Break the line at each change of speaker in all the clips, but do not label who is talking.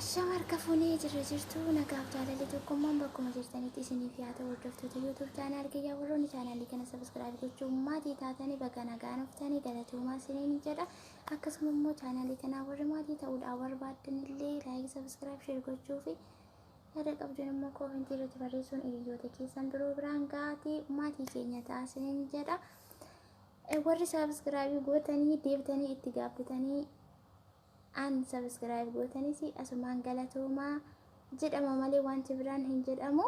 Ashama harka fuunee jirra jirtu nagaaf jaalalli tokkummaan bakkuma jirtanitti isiniif yaa ta'u hordoftoota YouTube chaanaal kiyyaa warroonni chaanaalii kana sabiskiraayib gochuun maatii taatanii bakka nagaan uftanii galatuumaa isiniin jedha. Akkasuma immoo chaanaalii kanaa warri maatii ta'uudhaan barbaadan illee laayik sabiskiraayib sheer gochuu fi yaada qabdan immoo koomentii irratti barreessuun hiriyoota keessan biroo biraan gaatii maatii keenya ta'a isiniin jedha. Warri sabiskiraayib gootanii deebitanii itti gaaffatanii an subscribe gootanii si asumaan galatuumaa jedhama malee wanti biraan hin jedhamu.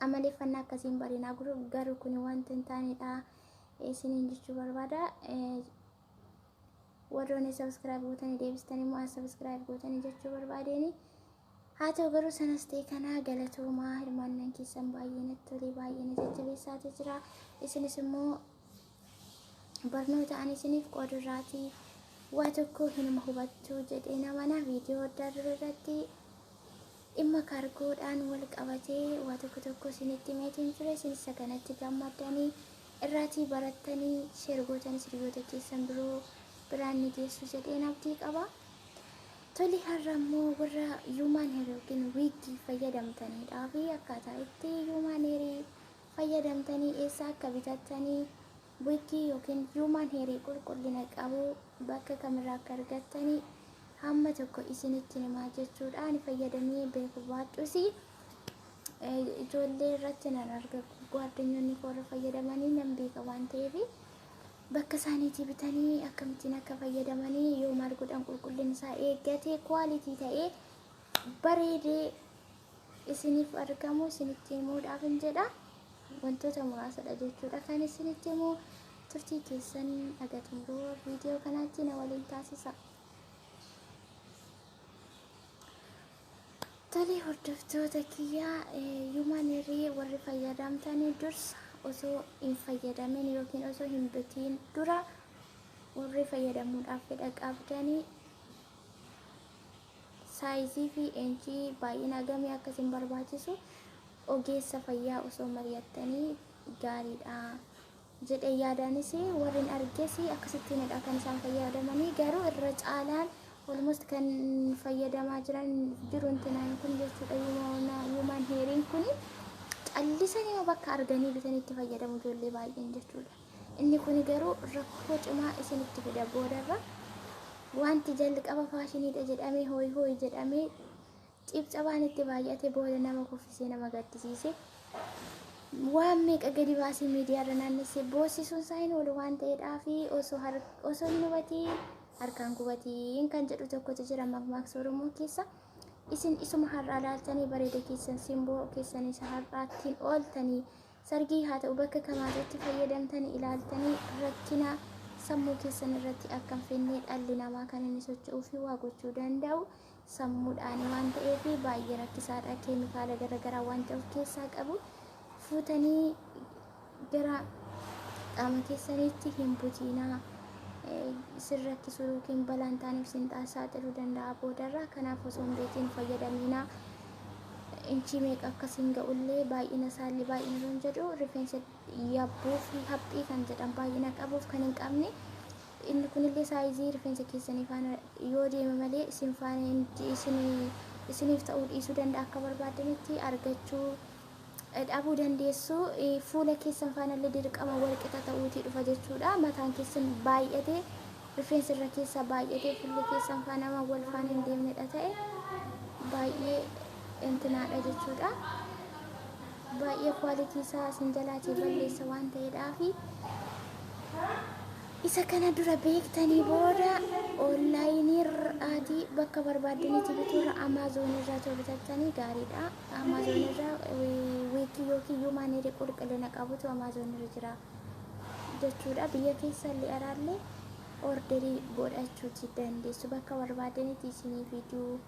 Amaleeffannaa akkasiin bareedina garuu kun wanta hin taanedha isiniin jechuu barbaada. Warroonni subscribe gootanii deebistanii immoo subscribe gootanii jechuu barbaadeni. Haa ta'u garuu sanas ta'e kana galatuumaa hirmaannaan keessan baay'ee natti tolee baay'ee na jajjabeessaati jira. Isinis immoo barnoota ani isiniif qoodurraatii waa tokko hinuma hubachuu jedhee namana viidiyoo adda irratti dhimma kaargoodhaan wal qabatee waa tokko isinitti meetiin ture. Isinis kanatti gammadanii irraatii barattanii sheer gootanis hiriyoota keessan biraan ni geessu jedhee abdii qaba. Tole har'a immoo warra human hair yookiin wiigii fayyadamtaniidhaa fi akkaataa itti human hair fayyadamtanii eessa akka bitattanii wiigii yookiin human hair qulqullina qabu bakka kamirraa akka argattanii hamma tokko isinitti himaa jechuudha. Ani fayyadamee beeku baadhus ijoollee irratti nan arga gwaardinyoonni koora fayyadamanii nan beeka waan ta'eef bakka isaaniitii bitanii akkamittiin akka fayyadamanii yoo maal godhan qulqullinni isaa eeggatee kwaalitii ta'ee bareedee isiniif argamu isinitti himuudhaaf hin jedha. Wantoota muraasadha jechuudha kan isinitti himu. Turtii keessan dhagatummoo viidiyoo kanatti na waliin taasisa. Tole hordoftoota kiyyaa human hair warri fayyadamtanii dursa osoo hin fayyadamin yookiin osoo hin bitiin dura warri fayyadamuudhaaf fedha qabdanii saayizii fi inchii baay'ina gamii akkasiin barbaachisu ogeessa fayyaa osoo mari'attanii gaariidha jedhee yaadaanis warreen arges akkasittiinidha kan isaan fayyadamanii. Garuu irra caalaan almost kan fayyadamaa jiru intinaan kun jechuudha. Human hairiin kun callisanii bakka arganii bitanii itti fayyadamu ijoollee baay'een jechuudha. Inni kun garuu rakkoo cimaa isinitti fida boodarra. Wanti jalqaba faashiniidha jedhamee hooyi jedhamee cibcabaan itti baay'ate booda nama kuffisee nama gaddisiise waan meeqa gadi baasee miidiyaarra naannessee boossisuun isaa hin oolu waan ta'eedhaaf osoo hin hubatiin harkaan gubatiin kan jedhu tokkotu jira mammaaksa Oromoo keessa. Isin isuma har'aa ilaaltanii bareeda keessan simboo keessan isa har'aattiin ooltanii sargii haa ta'u bakka kamaatti fayyadamtanii ilaaltanii rakkina sammuu keessan irratti akka hin fidne dhalli namaa kan inni socho'uu fi waa gochuu danda'u sammuudhaan waan ta'eef baay'ee rakkisaadha. Keemikaala garaagaraa wanta of keessaa qabu fuutanii gara qaama keessaniitti hin butiinaa. Isin rakkisuu yookiin balaan taaniif isin saaxiluu danda'a boodarra. Kanaaf osoo hin beekin fayyadaminaa. Inchii meeqa akkasiin ga'ullee baay'ina isaallee baay'ina yoo jedhu rifeensa yabbuu fi haphii kan jedhan baay'ina qabuuf kan hin qabne. Inni kunillee saayizii rifeensa keessanii faana yoo deeme malee isin faana isiniif ta'uu dhiisuu danda'a. Akka barbaadanitti argachuu dhabuu dandeessu. Fuula keessan faanallee dirqama walqixa ta'uutii dhufa jechuudha. Mataan keessan baay'ate rifeensi irra keessa baay'ate fuulli keessan faana wal faana hin deemnedha ta'e baay'ee intinaadha jechuudha. Baay'ee kwaalitii isaa isin jalaatii balleessa waan ta'eedhaaf isa kana dura beektanii booda onlaayinii bakka barbaadanitti bituurra Amazon irraa bitattanii gaariidha. Amazon irraa wiigii yookiin human hair qulqullina qabutu Amazon irra jira jechuudha. Biyya keessallee alaallee orderii godhachuu dandeessu bakka barbaadanitti isinii fiduu.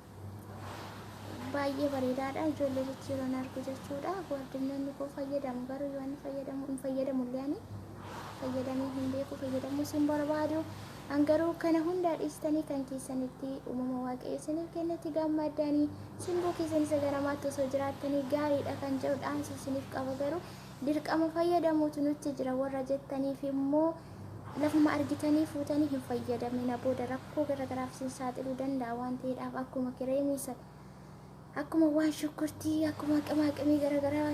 Baay'ee bareedaadha. Ijoollee jijjiiroon argu jechuudha. Gwaardinyoonni koo fayyadamu garuu yoo hin fayyadamullee ani fayyadamuu hin beeku fayyadamuu sin barbaadu. Garuu kana hundaa dhiistanii kan keessanitti uumama waaqayyo isiniif kennetti gammadanii simboo keessan isa ganamaatti osoo jiraattanii gaariidha kan jedhu dhaamsa isiniif qaba. Garuu dirqama fayyadamuutu nutti jira warra jettaniif immoo lafuma argitanii fuutanii hin fayyadamina booda rakkoo garagaraaf sin saaxiluu danda'a waan ta'eedhaaf akkuma kireemii sana akkuma waan shukkurtii akkuma qimaqimii garagaraa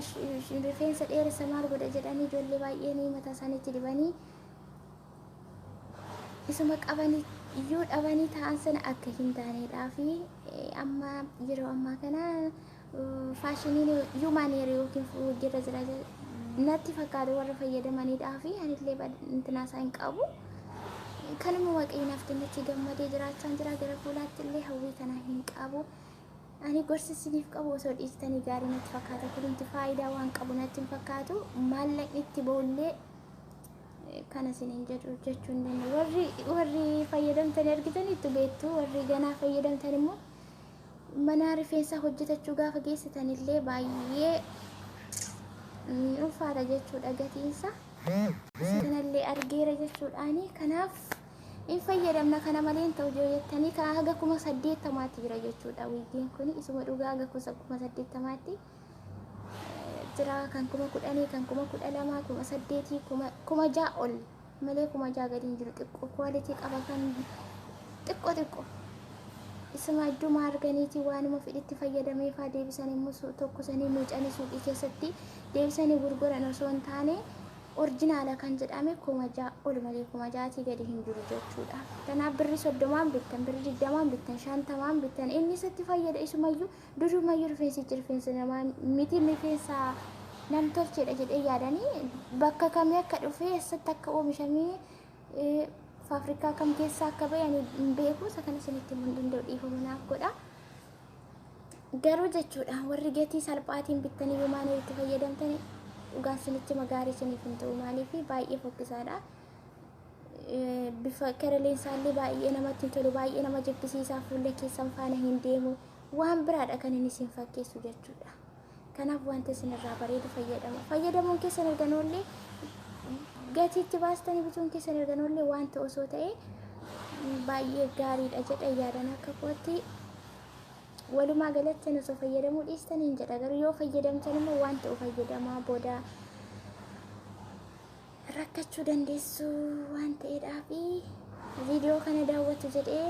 rifeensa dheeressa maal godha jedhanii ijoollee baay'een mataa isaaniitti dibanii isuma qabanii iyyuu dhabanii ta'an sana akka hin taaneedhaa fi amma yeroo ammaa kana faashiniin yuumaaneeri yookiin jirra jira natti fakkaatu warra fayyadamaniidhaa fi anillee intinaa isaa hin qabu kanuma waaqaynaaf kennachi gammadee jiraachaan jira gara fuulaatti illee hawwii kanaa hin qabu ani gorsisiniif qabu osoo dhiistanii gaarii natti fakkaata kunimti faayidaa waan qabu natti hin fakkaatu maallaqni itti boollee kana sinin jedhu jechuun danda'u warri fayyadamtan argitan itti beektu warri ganaa fayyadamtan immoo mana rifeensaa hojjetachuu gaafa geessitan illee baay'ee ulfaata jechuudha gatiinsa sanallee argeera jechuudhaani kanaaf in fayyadamna kana malee hin ta'u jettanii kan haga 80,000 jira jechuudha wiigiin kun isuma dhugaa haga 80,000 jira kan 10,000 kan 12,000 8,000 6,000 ol malee 6,000 gadi hin jiru xiqqoo kwalitii qaba kan xiqqoo isuma idduma arganiiti waanuma fedhitti fayyadamee faa deebisan immoo tokkosanii miicanii suuqii keessatti deebisanii gurguran osoo hin taane orjinaala kan jedhame 6,000 ol malee 6,000 gadi hin jiru jechuudha. Kanaaf birri 30 bittan birri 20 bittan 50 bittan inni isatti fayyada isumayyuu durumayyuu rifeensa namaa miti rifeensa nam tolcheedha jedhee yaadanii bakka kamii akka dhufee eessatti akka oomishamee faafrikaa kam keessa akka bayan beeku isa kana isinitti himuun danda'u dhiifama naaf godha. Garuu jechuudha warri gatii salphaatiin bittanii yuumaan itti fayyadamtanii dhugaan isinitti magaarii isiniif hin ta'u maaliif baay'ee fokkisaadha. Bifa karaleensaallee baay'ee namatti hin tolu baay'ee nama jibbisiisaa fuula keessan faana hin deemu waan biraadha kan inni isin fakkeessu jechuudha. Kanaaf wanta isinirraa bareedu fayyadamuun keessan erganoollee gatiitti baastanii bituun keessan erganoollee wanta osoo ta'e baay'ee gaariidha jedha yaadan akka kootti walumaa galatti osoo fayyadamuu dhiistanii hin jedha garuu yoo fayyadamtan immoo waan ta'u fayyadamaa booda rakkachuu dandeessu waan ta'eedhaa fi viidiyoo kana daawwatu jedhee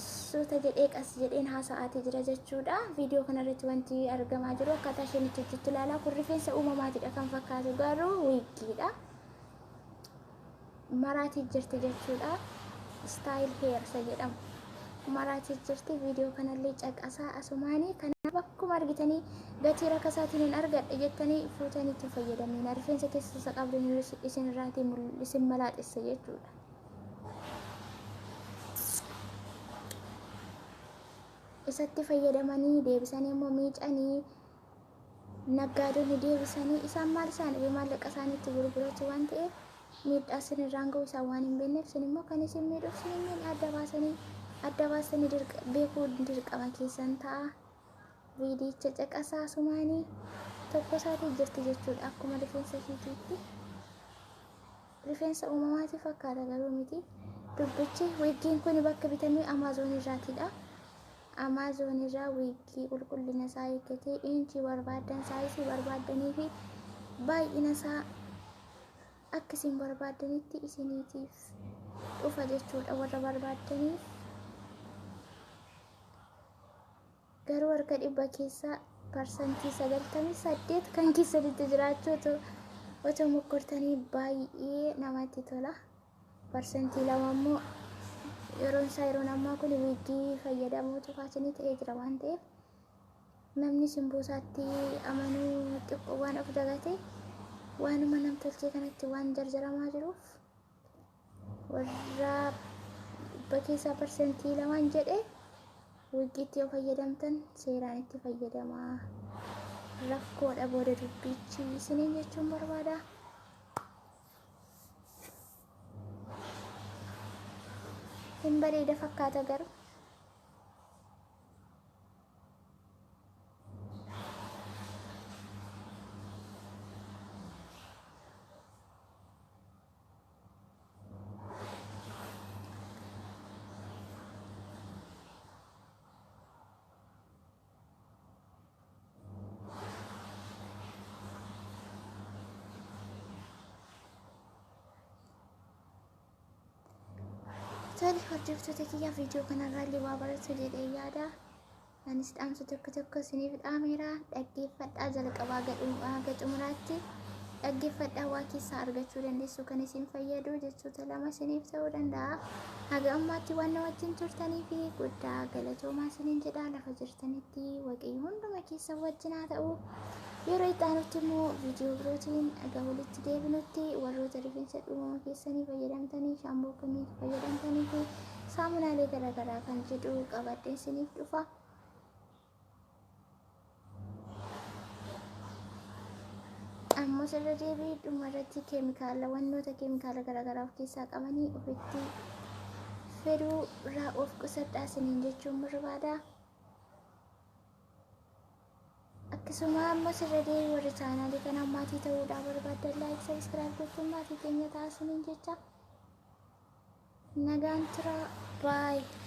suuta jedhee qas jedheen haasa'aatee jira jechuudha. Viidiyoo kanarratti wanti argamaa jiru akkaataa isheen itti hojjettu ilaalaa kun rifeensa uumamaatidha kan fakkaatu garuu wiiggiidha. Maraatii jirti jechuudha. Staayil heersa jedhamu. Maraatii jirti viidiyoo kanallee caqasaa asumaanii kanaaf akkuma argitanii gatii rakkasaatiin hin argadhe jettanii fuutanii itti fayyadamina rifeensa keessa qabdan isinirraatii isin malaaxessa jechuudha. Isatti fayyadamanii deebisanii immoo miicanii naggaadonni deebisanii isaan maal isaanii maallaqa isaaniitti gurguratu waan ta'eef miidhaa isinirraan ga'u isaan waan hin beekneef isin immoo kan isin miidhuuf isin adda baasanii beekuu dirqama keessan ta'a. Viidiyicha caqasaa asumaanii tokko isaatii jirti jechuudha akkuma rifeensa isheetiitti. Rifeensa uumamaati fakkaata garuu miti. Dubbichi wiiggiin kun bakka bitamee Amaazon irraatidha. Amaazon irraa wiiggii qulqullina isaa eeggatee inchii barbaadan saayisii barbaadanii fi baay'ina isaa akka isin barbaadanitti isiniitiif dhufa jechuudha warra barbaadaniif. Garuu harka 100 keessaa parsantii 98 kan keessatti jiraachuutu otoo mokkortanii baay'ee namatti tola. Parsantii 2 immoo yeroon isaa yeroon ammaa kun wiiggii fayyadamuutu faashinii ta'ee jira waan ta'eef namni simbuusaatti amanuu xiqqoo waan of dagate waanuma namtolchee kanatti waan jarjaramaa jiruuf warra bakkeessaa parsantii 2 jedhe wiiggiitti yoo fayyadamtan seeraan itti fayyadamaa rakkoodha booda dubbichi isiniin jechuun barbaada. Hin bareeda fakkaata garuu Tole hordoftoota kiyyaa viidiyoo kanarraa waa baratu jedhee yaada. Anis dhaamsa tokko tokko isiniif dhaameera. Dhaggeeffadhaa jalqabaa haga xumuraatti. Dhaggeeffadhaa waa keessaa argachuu dandeessu kan isin fayyadu jechoota lama isiniif ta'uu danda'a. Haga ammaatti waan na wajjin turtanii fi guddaa galatoomaa isiniin jedha. Lafa jirtanitti waaqayyo hunduma keessan wajjin haa ta'u. Yeroo itti aanutti immoo viidiyoo birootiin aga walitti deebinutti warroota rifeensa dhumama keessanii fayyadamtanii shaamboo kamii fayyadamtanii fi saamunaalee garaagaraa kan jedhu qabadhee isiniif dhufa. Ammoo sirra deebii dhumarratti keemikaala wantoota keemikaala garaagaraa of keessaa qabanii ofitti fedhuu irraa of qusadhaa isiniin jechuun barbaada. Akkasuma amma sirra deebii warri chaanaalii kana maatii ta'uudhaan barbaadan laayik sabiskiraayib gochuun maatii keenya taasisuun jecha nagaan tura baay'ee.